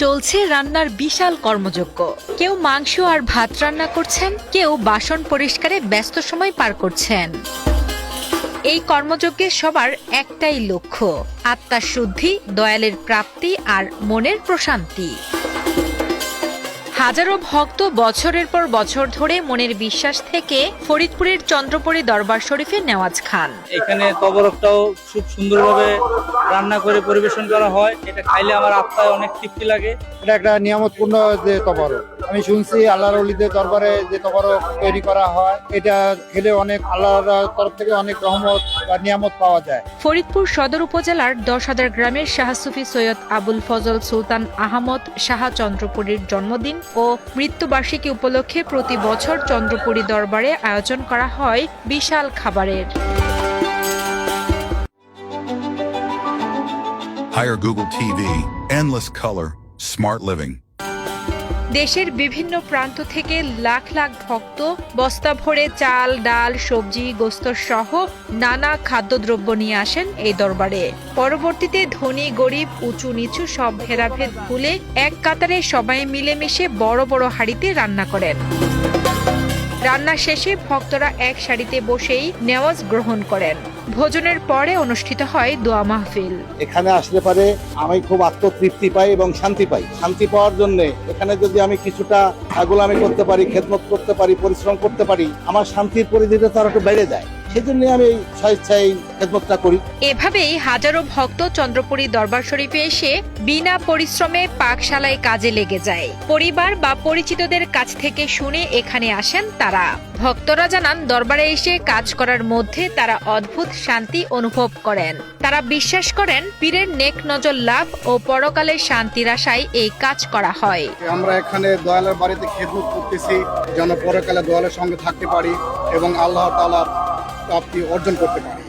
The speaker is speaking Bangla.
চলছে রান্নার বিশাল কর্মযজ্ঞ। কেউ মাংস আর ভাত রান্না করছেন, কেউ বাসন পরিষ্কারে ব্যস্ত সময় পার করছেন। এই কর্মযজ্ঞে সবার একটাই লক্ষ্য, আত্মার শুদ্ধি, দয়ালের প্রাপ্তি আর মনের প্রশান্তি। হাজারো ভক্ত বছরের পর বছর ধরে মনের বিশ্বাস থেকে ফরিদপুরের চন্দ্রপুরী দরবার শরীফে নেওয়াজ খান। এখানে তবরকটাও খুব সুন্দরভাবে রান্না করে পরিবেশন করা হয়। এটা খাইলে আমার আত্মায় অনেক তৃপ্তি লাগে। এটা একটা নিয়ামতপূর্ণ যে তবরক, আমি শুনছি আল্লাহর ওলিদের দরবারে যে তবরক তৈরি করা হয়, এটা খেলে অনেক আল্লাহর তরফ থেকে অনেক রহমত বা নিয়ামত পাওয়া যায়। ফরিদপুর সদর উপজেলার 10,000 গ্রামের শাহ সুফি সৈয়দ আবুল ফজল সুলতান আহমদ শাহ চন্দ্রপুরীর জন্মদিন ও মৃত্যুবার্ষিকী উপলক্ষে প্রতি বছর চন্দ্রপুরী দরবারে আয়োজন করা হয় বিশাল খাবারের। Hire Google TV, endless color, smart living. দেশের বিভিন্ন প্রান্ত থেকে লাখ লাখ ভক্ত বস্তা ভরে চাল, ডাল, সবজি, গোস্ত সহ নানা খাদ্যদ্রব্য নিয়ে আসেন এই দরবারে। পরবর্তীতে ধনী গরিব উঁচু নিচু সব ভেদাভেদ ভুলে এক কাতারে সবাই মিলেমিশে বড় বড় হাঁড়িতে রান্না করেন। রান্না শেষে ভক্তরা এক সারিতে বসেই নেওয়াজ গ্রহণ করেন। ভোজনের পরে অনুষ্ঠিত হয় দোয়া মাহফিল। এখানে আসলে পারে আমি খুব আত্মতৃপ্তি পাই এবং শান্তি পাই। শান্তি পাওয়ার জন্য এখানে যদি আমি কিছুটা গোলামি করতে পারি, খেদমত করতে পারি, পরিশ্রম করতে পারি, আমার শান্তির পরিধিটা তার একটু বেড়ে যায়। সেজন্য আমি এই স্বেচ্ছায় খেদমতটা করি। এভাবেই হাজারো ভক্ত চন্দ্রপুরী দরবার শরীফে এসে বিনা পরিশ্রমে পাকশালায় কাজে লেগে যায়। পরিবার বা পরিচিতদের কাছ থেকে শুনে এখানে আসেন তারা। ভক্তরা জানান, দরবারে এসে কাজ করার মধ্যে তারা অদ্ভুত শান্তি অনুভব করেন। তারা বিশ্বাস করেন পীরের নেক নজর লাভ ও পরকালের শান্তির আশায় এই কাজ করা হয়। আমরা এখানে দয়ালের বাড়িতে খেদমত করতেছি যেন পরকালে দয়ালের সঙ্গে থাকতে পারি এবং আল্লাহ তাআলার প্রাপ্তি অর্জন করতে পারি।